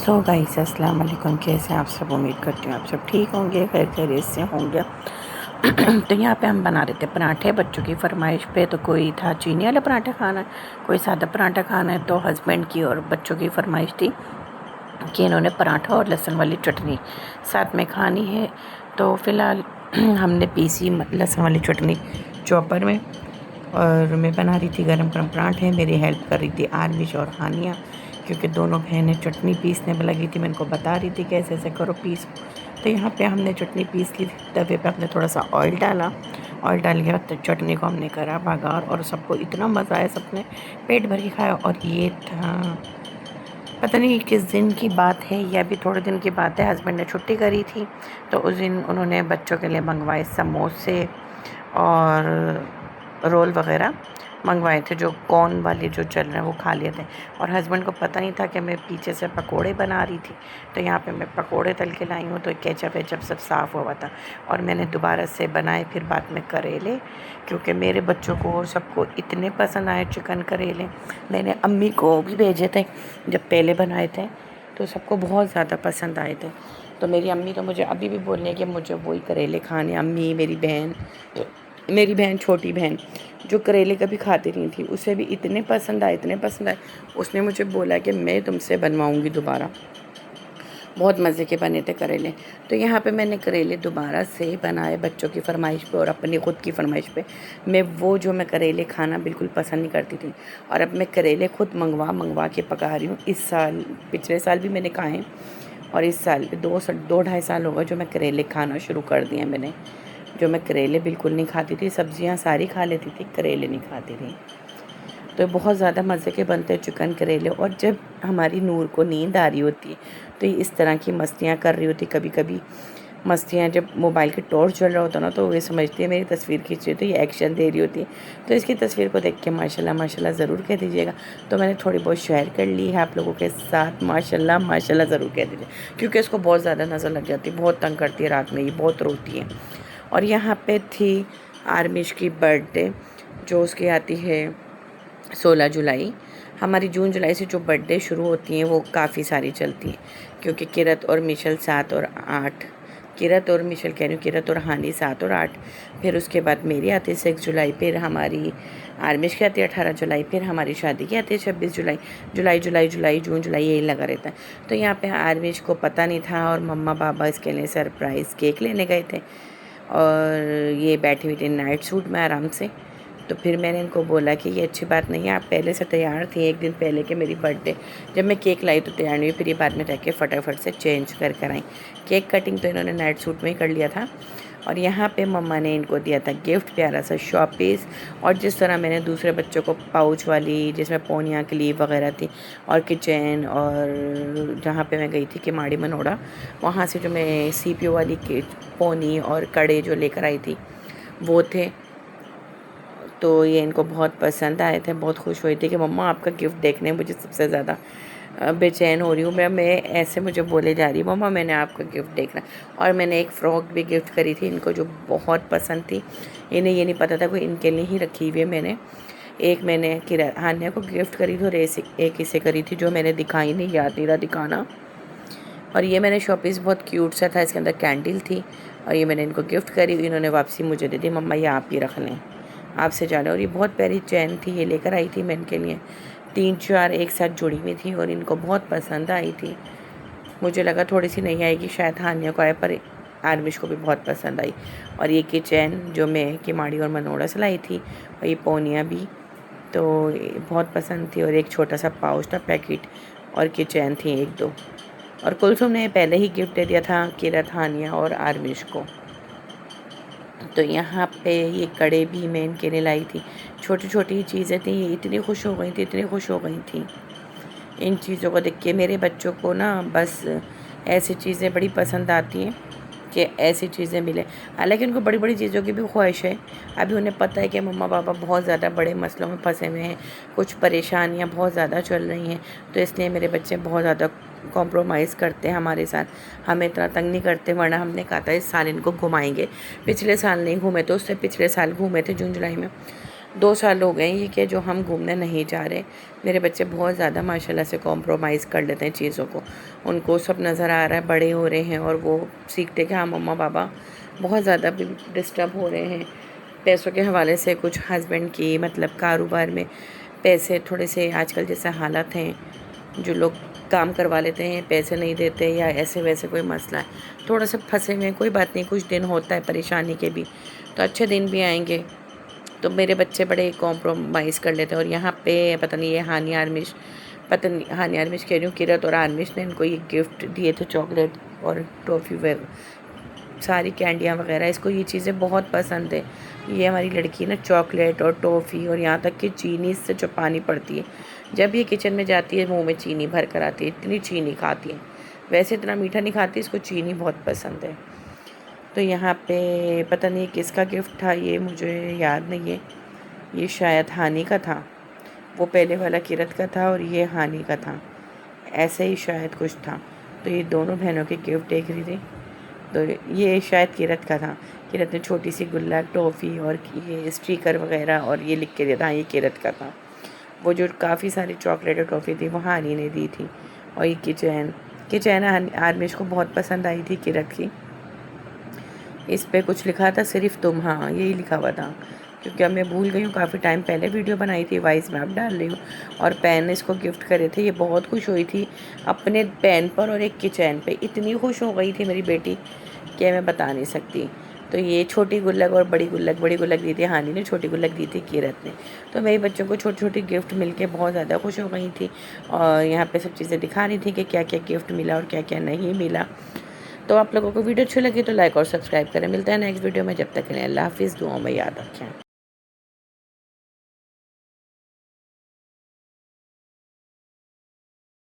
So guys अस्सलाम वालेकुम। कैसे आप सब? उम्मीद करती हूँ आप सब ठीक होंगे, खैर खैरियत से होंगे। तो यहाँ पे हम बना रहे थे पराठे बच्चों की फरमाइश पे। तो कोई था चीनी वाला पराठा खाना है, कोई सादा पराठा खाना है। तो हस्बैंड की और बच्चों की फरमाइश थी कि इन्होंने पराठा और लहसुन वाली चटनी साथ में खानी है। तो फ़िलहाल हमने पीसी लहसुन वाली चटनी चॉपर में, और मैं बना रही थी गरम गरम पराठे। मेरी हेल्प कर रही थी आरविश और हानिया, क्योंकि दोनों बहनें चटनी पीसने में लगी थी। मैं इनको बता रही थी कैसे ऐसे करो पीस। तो यहाँ पे हमने चटनी पीस ली। तवे पे हमने थोड़ा सा ऑयल डाला। ऑयल डाल के बाद चटनी को हमने करा बघार, और सबको इतना मज़ा आया, सबने पेट भर के खाया। और ये था, पता नहीं किस दिन की बात है, या अभी थोड़े दिन की बात है। हस्बैंड ने छुट्टी करी थी, तो उस दिन उन्होंने बच्चों के लिए मंगवाए समोसे और रोल वगैरह मंगवाए थे, जो कॉर्न वाले जो चल रहे हैं वो खा लिए थे। और हस्बैंड को पता नहीं था कि मैं पीछे से पकोड़े बना रही थी। तो यहाँ पे मैं पकोड़े तल के लाई हूँ, तो केचप वेचप सब साफ़ हुआ था। और मैंने दोबारा से बनाए फिर बाद में करेले, क्योंकि मेरे बच्चों को और सबको इतने पसंद आए चिकन करेले। मैंने अम्मी को भी भेजे थे जब पहले बनाए थे, तो सबको बहुत ज़्यादा पसंद आए थे। तो मेरी अम्मी तो मुझे अभी भी बोल रही है कि मुझे वही करेले खाने। अम्मी, मेरी बहन छोटी बहन जो करेले कभी खाती नहीं थी, उसे भी इतने पसंद आए, इतने पसंद आए। उसने मुझे बोला कि मैं तुमसे बनवाऊंगी दोबारा। बहुत मज़े के बने थे करेले। तो यहाँ पे मैंने करेले दोबारा से बनाए बच्चों की फरमाइश पे और अपनी ख़ुद की फरमाइश पे। मैं करेले खाना बिल्कुल पसंद नहीं करती थी, और अब मैं करेले खुद मंगवा के पका रही हूँ। इस साल, पिछले साल भी मैंने खाए, और इस साल 2 ढाई साल हो गए जो मैं करेले खाना शुरू कर दिए मैंने। जो मैं करेले बिल्कुल नहीं खाती थी, सब्जियां सारी खा लेती थी, करेले नहीं खाती थी। तो बहुत ज़्यादा मज़े के बनते हैं चिकन करेले। और जब हमारी नूर को नींद आ रही होती है, तो ये इस तरह की मस्तियाँ कर रही होती। कभी कभी मस्तियाँ, जब मोबाइल की टॉर्च जल रहा होता ना, तो ये समझती है मेरी तस्वीर खींच रही होती है, ये एक्शन दे रही होती है। तो इसकी तस्वीर को देख के माशाल्लाह माशाल्लाह ज़रूर कह दीजिएगा। तो मैंने थोड़ी बहुत शेयर कर ली है आप लोगों के साथ। माशाल्लाह माशाल्लाह ज़रूर कह दीजिए, क्योंकि इसको बहुत ज़्यादा नज़र लग जाती है, बहुत तंग करती है रात में, ये बहुत रोती है। और यहाँ पे थी आर्मिश की बर्थडे, जो उसकी आती है 16 जुलाई। हमारी जून जुलाई से जो बर्थडे शुरू होती हैं वो काफ़ी सारी चलती हैं, क्योंकि किरत और मिशल 7 और 8, किरत और मिशल कह रही हूँ, किरत और हानी 7 और 8। फिर उसके बाद मेरी आती है 6 जुलाई, फिर हमारी आर्मिश की आती है 18 जुलाई, फिर हमारी शादी की आती है 26 जुलाई। जुलाई जुलाई जुलाई जून जुलाई यही लगा रहता है। तो यहाँ पे आर्मिश को पता नहीं था, और मम्मा पापा इसके लिए सरप्राइज़ केक लेने गए थे, और ये बैठी हुई थी नाइट सूट में आराम से। तो फिर मैंने इनको बोला कि ये अच्छी बात नहीं है, आप पहले से तैयार थी एक दिन पहले कि मेरी बर्थडे। जब मैं केक लाई तो तैयार नहीं हुई, फिर ये बाद में रह के फटाफट से चेंज कर कर आई। केक कटिंग तो इन्होंने नाइट सूट में ही कर लिया था। और यहाँ पे मम्मा ने इनको दिया था गिफ्ट, प्यारा सा शॉ पीस। और जिस तरह मैंने दूसरे बच्चों को पाउच वाली, जिसमें पोनिया क्लीप वगैरह थी, और किचन, और जहाँ पे मैं गई थी किमाड़ी मनोड़ा, वहाँ से जो मैं सीपीयू वाली पोनी और कड़े जो लेकर आई थी वो थे। तो ये इनको बहुत पसंद आए थे, बहुत खुश हुई थी कि मम्मा आपका गिफ्ट देखने मुझे सबसे ज़्यादा बेचैन हो रही हूँ मैं ऐसे मुझे बोले जा रही हूँ, मम्मा मैंने आपका गिफ्ट देखना। और मैंने एक फ़्रॉक भी गिफ्ट करी थी इनको, जो बहुत पसंद थी। इन्हें ये नहीं पता था कोई इनके लिए ही रखी हुई है मैंने। एक मैंने हान्या को गिफ्ट करी थी, और एक इसे करी थी, जो मैंने दिखाई नहीं, याद नहीं रहा दिखाना। और ये मैंने शॉपीस बहुत क्यूट सा था, इसके अंदर कैंडल थी, और ये मैंने इनको गिफ्ट करी। इन्होंने वापसी मुझे दे दी, मम्मा ये आप ही रख लें, आपसे जाने। और ये बहुत प्यारी चैन थी, ये लेकर आई थी मैं इनके लिए। 3-4 एक साथ जुड़ी हुई थी, और इनको बहुत पसंद आई थी। मुझे लगा थोड़ी सी नहीं आएगी शायद हानिया को आए, पर आर्मिश को भी बहुत पसंद आई। और ये की चैन जो मैं किमाड़ी और मनोड़ा से लाई थी, और ये पोनिया भी, तो बहुत पसंद थी। और एक छोटा सा पाउच था पैकेट, और की चैन थी 1-2। और कुलसुम ने पहले ही गिफ्ट दे दिया था किरत, हानिया और आर्मिश को। तो यहाँ पे ये कड़े भी मैं इनके लिए लाई थी। छोटी छोटी चीज़ें थी, ये इतनी खुश हो गई थी, इतनी खुश हो गई थी इन चीज़ों को देख के। मेरे बच्चों को ना बस ऐसी चीज़ें बड़ी पसंद आती हैं कि ऐसी चीज़ें मिले। हालांकि उनको बड़ी बड़ी चीज़ों की भी ख्वाहिश है। अभी उन्हें पता है कि मम्मा पापा बहुत ज़्यादा बड़े मसलों में फंसे हुए हैं, कुछ परेशानियाँ बहुत ज़्यादा चल रही हैं, तो इसलिए मेरे बच्चे बहुत ज़्यादा कॉम्प्रोमाइज़ करते हैं हमारे साथ, हमें इतना तंग नहीं करते। वरना हमने कहा था इस साल इनको घुमाएंगे, पिछले साल नहीं घूमे, तो उससे पिछले साल घूमे थे जून जुलाई में। 2 साल हो गए ये कि जो हम घूमने नहीं जा रहे। मेरे बच्चे बहुत ज़्यादा माशाल्लाह से कॉम्प्रोमाइज़ कर लेते हैं चीज़ों को। उनको सब नज़र आ रहा है, बड़े हो रहे हैं और वो सीखते हैं कि हाँ मम्मा पापा बहुत ज़्यादा भी डिस्टर्ब हो रहे हैं पैसों के हवाले से। कुछ हस्बैंड की मतलब कारोबार में पैसे थोड़े से आजकल जैसे हालात हैं, जो लोग काम करवा लेते हैं पैसे नहीं देते या ऐसे वैसे कोई मसला है, थोड़ा सा फंसे हुए हैं। कोई बात नहीं, कुछ दिन होता है परेशानी के भी, तो अच्छे दिन भी आएंगे। तो मेरे बच्चे बड़े कॉम्प्रोमाइज़ कर लेते हैं। और यहाँ पे पता नहीं ये हानिया आर्मिश, पता नहीं हानिया आर्मिश कह रही हूँ, किरत और आर्मिश ने इनको ये गिफ्ट दिए थे चॉकलेट और टॉफ़ी वगैरह, सारी कैंडियाँ वगैरह। इसको ये चीज़ें बहुत पसंद है। ये हमारी लड़की ना चॉकलेट और टॉफ़ी और यहाँ तक कि चीनी से जो पानी पड़ती है, जब ये किचन में जाती है मुंह में चीनी भर कर आती है, इतनी चीनी खाती है। वैसे इतना मीठा नहीं खाती, इसको चीनी बहुत पसंद है। तो यहाँ पे पता नहीं किसका गिफ्ट था, ये मुझे याद नहीं है। ये शायद हानि का था, वो पहले वाला किरत का था और ये हानि का था, ऐसे ही शायद कुछ था। तो ये दोनों बहनों के गिफ्ट देख रही थी, तो ये शायद किरत का था। किरत ने छोटी सी गुल्लक टॉफ़ी और ये स्टिकर वगैरह और ये लिख के दिया था, हाँ ये किरत का था। वो जो काफ़ी सारी चॉकलेट और टॉफ़ी थी वो हानि ने दी थी। और ये किचन आर्मिश को बहुत पसंद आई थी किरत की। इस पे कुछ लिखा था सिर्फ तुम, हाँ यही लिखा हुआ था, क्योंकि अब मैं भूल गई हूँ, काफ़ी टाइम पहले वीडियो बनाई थी, वॉइस मैं अब डाल रही हूँ। और पेन इसको गिफ्ट करे थे, ये बहुत खुश हुई थी अपने पेन पर और एक किचन पे। इतनी खुश हो गई थी मेरी बेटी कि मैं बता नहीं सकती। तो ये छोटी गुल्लक और बड़ी गुल्लक दी थी हानि ने, छोटी गुल्लक दी थी किरत ने। तो मेरे बच्चों को छोटी छोटी गिफ्ट मिलके बहुत ज़्यादा खुश हो गई थी। और यहाँ पे सब चीज़ें दिखा रही थी कि क्या क्या गिफ्ट मिला और क्या क्या नहीं मिला। तो आप लोगों को वीडियो अच्छी लगी तो लाइक और सब्सक्राइब करें। मिलता है नेक्स्ट वीडियो में, जब तक के लिए अल्लाह हाफिज़, दुआओं में याद रखें।